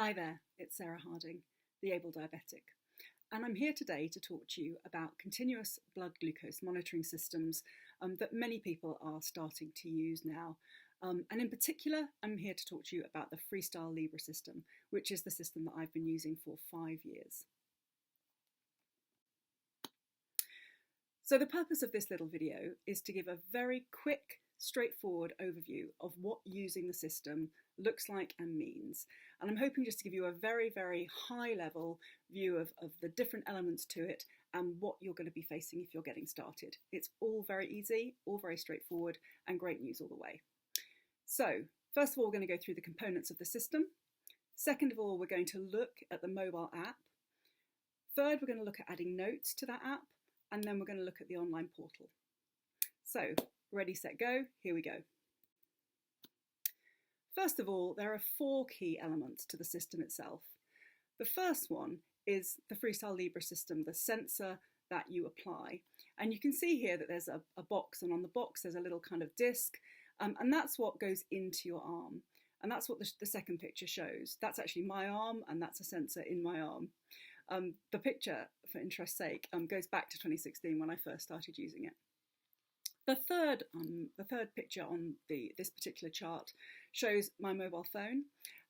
Hi there, it's Sarah Harding, the able diabetic, and I'm here today to talk to you about continuous blood glucose monitoring systems that many people are starting to use now. And in particular, I'm here to talk to you about the Freestyle Libre system, which is the system that I've been using for 5 years. So the purpose of this little video is to give a very quick, straightforward overview of what using the system looks like and means. And I'm hoping just to give you a very, very high level view of the different elements to it and what you're going to be facing if you're getting started. It's all very easy, all very straightforward, and great news all the way. So first of all, we're going to go through the components of the system. Second of all, we're going to look at the mobile app. Third, we're going to look at adding notes to that app. And then we're going to look at the online portal. So, ready, set, go, here we go. First of all, there are 4 key elements to the system itself. The first one is the Freestyle Libre system, the sensor that you apply. And you can see here that there's a box, and on the box there's a little kind of disc, and that's what goes into your arm. And that's what the second picture shows. That's actually my arm, and that's a sensor in my arm. The picture, for interest's sake, goes back to 2016 when I first started using it. The third picture on this particular chart shows my mobile phone,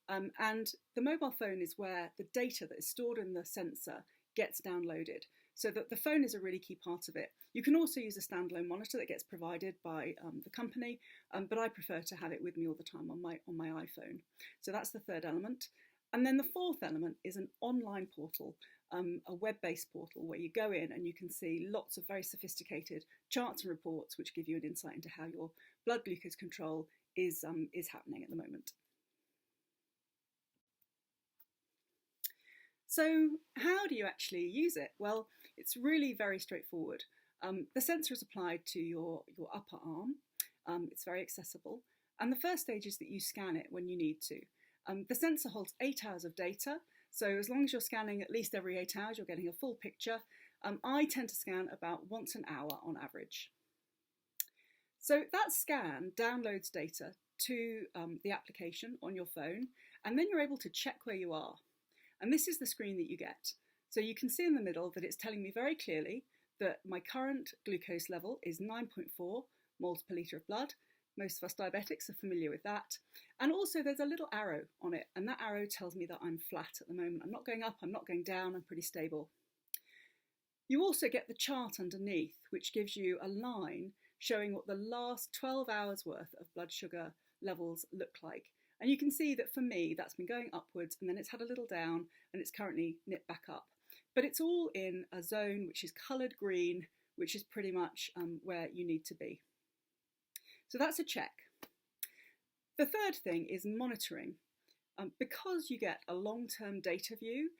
and the mobile phone is where the data that is stored in the sensor gets downloaded, so that the phone is a really key part of it. You can also use a standalone monitor that gets provided by the company, but I prefer to have it with me all the time on my iPhone. So that's the third element. And then the fourth element is an online portal, a web-based portal where you go in and you can see lots of very sophisticated charts and reports which give you an insight into how your blood glucose control is happening at the moment. So how do you actually use it? Well, it's really very straightforward. The sensor is applied to your upper arm. It's very accessible. And the first stage is that you scan it when you need to. The sensor holds 8 hours of data, so as long as you're scanning at least every 8 hours, you're getting a full picture. I tend to scan about once an hour on average. So that scan downloads data to the application on your phone, and then you're able to check where you are. And this is the screen that you get. So you can see in the middle that it's telling me very clearly that my current glucose level is 9.4 moles per litre of blood. Most of us diabetics are familiar with that. And also there's a little arrow on it, and that arrow tells me that I'm flat at the moment. I'm not going up, I'm not going down, I'm pretty stable. You also get the chart underneath, which gives you a line showing what the last 12 hours worth of blood sugar levels look like. And you can see that for me, that's been going upwards, and then it's had a little down, and it's currently nipped back up. But it's all in a zone which is coloured green, which is pretty much where you need to be. So that's a check. The third thing is monitoring. Because you get a long-term data view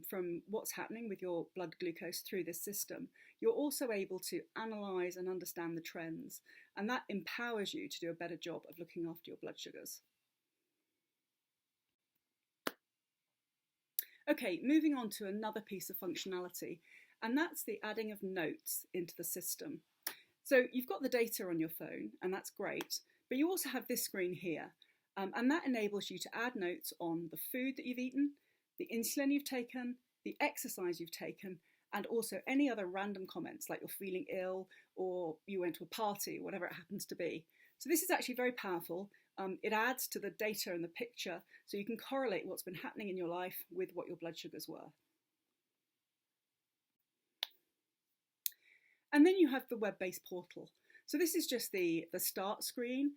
from what's happening with your blood glucose through this system, you're also able to analyse and understand the trends, and that empowers you to do a better job of looking after your blood sugars. Okay, moving on to another piece of functionality, and that's the adding of notes into the system. So you've got the data on your phone, and that's great, but you also have this screen here, and that enables you to add notes on the food that you've eaten, the insulin you've taken, the exercise you've taken, and also any other random comments like you're feeling ill or you went to a party, whatever it happens to be. So this is actually very powerful. It adds to the data and the picture, so you can correlate what's been happening in your life with what your blood sugars were. And then you have the web-based portal. So this is just the start screen.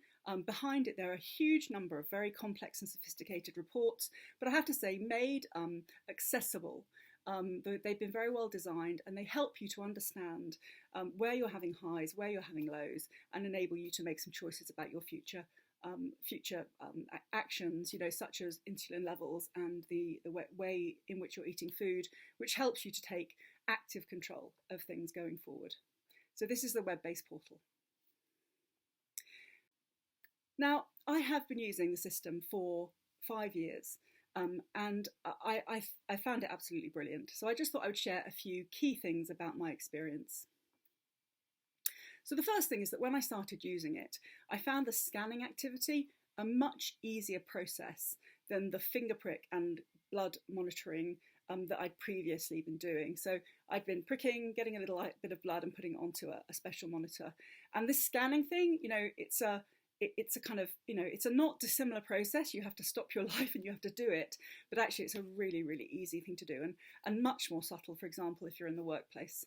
Behind it, there are a huge number of very complex and sophisticated reports, but I have to say made accessible. They've been very well designed, and they help you to understand where you're having highs, where you're having lows, and enable you to make some choices about your future actions, such as insulin levels and the way in which you're eating food, which helps you to take active control of things going forward. So this is the web-based portal. Now, I have been using the system for 5 years, and I found it absolutely brilliant. So I just thought I would share a few key things about my experience. So the first thing is that when I started using it, I found the scanning activity a much easier process than the finger prick and blood monitoring that I'd previously been doing. So I'd been pricking, getting a little bit of blood and putting it onto a special monitor. And this scanning thing, it's a kind of, it's a not dissimilar process. You have to stop your life and you have to do it. But actually, it's a really, really easy thing to do and much more subtle, for example, if you're in the workplace.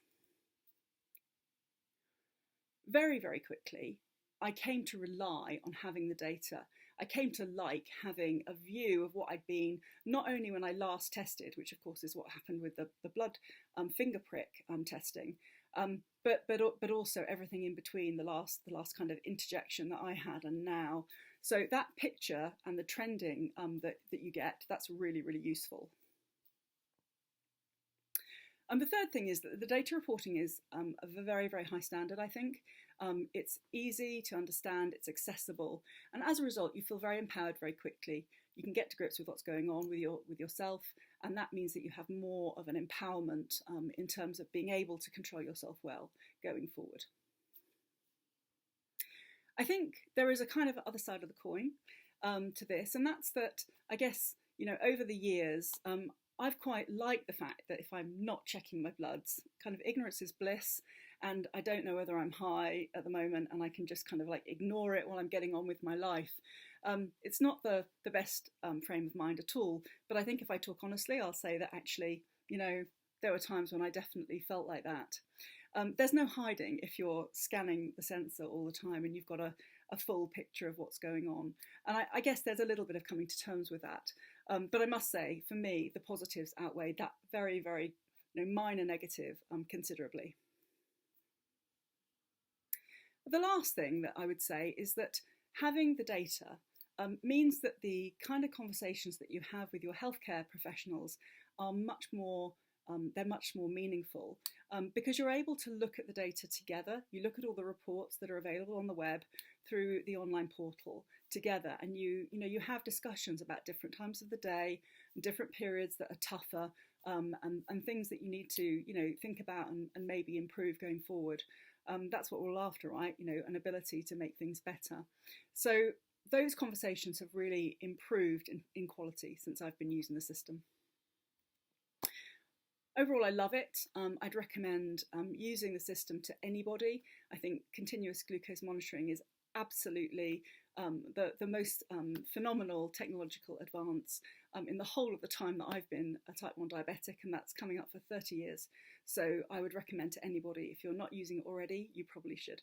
Very, very quickly, I came to rely on having the data. I came to like having a view of what I'd been, not only when I last tested, which of course is what happened with the blood finger prick testing, but also everything in between, the last kind of interjection that I had and now. So that picture and the trending that you get, that's really, really useful. And the third thing is that the data reporting is of a very, very high standard, I think. It's easy to understand, it's accessible, and as a result, you feel very empowered very quickly. You can get to grips with what's going on with yourself, and that means that you have more of an empowerment in terms of being able to control yourself well going forward. I think there is a kind of other side of the coin to this, and that's that, I guess, over the years, I've quite liked the fact that if I'm not checking my bloods, kind of ignorance is bliss, and I don't know whether I'm high at the moment and I can just kind of like ignore it while I'm getting on with my life. It's not the best frame of mind at all, but I think if I talk honestly, I'll say that actually, there were times when I definitely felt like that. There's no hiding if you're scanning the sensor all the time and you've got a full picture of what's going on. And I guess there's a little bit of coming to terms with that. But I must say, for me, the positives outweighed that very, very minor negative considerably. The last thing that I would say is that having the data means that the kind of conversations that you have with your healthcare professionals are much more meaningful because you're able to look at the data together. You look at all the reports that are available on the web through the online portal together, and you have discussions about different times of the day, and different periods that are tougher, and things that you need to think about and maybe improve going forward. That's what we're all after, right? An ability to make things better. So those conversations have really improved in quality since I've been using the system. Overall, I love it. I'd recommend using the system to anybody. I think continuous glucose monitoring is absolutely the most phenomenal technological advance in the whole of the time that I've been a type 1 diabetic, and that's coming up for 30 years. So I would recommend to anybody, if you're not using it already, you probably should.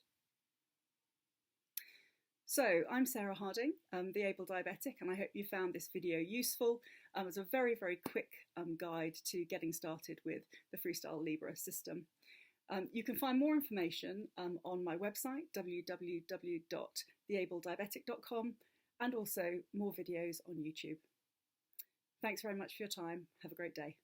So I'm Sarah Harding, the Able Diabetic, and I hope you found this video useful. It's a very, very quick guide to getting started with the Freestyle Libre system. You can find more information on my website, www.theablediabetic.com, and also more videos on YouTube. Thanks very much for your time. Have a great day.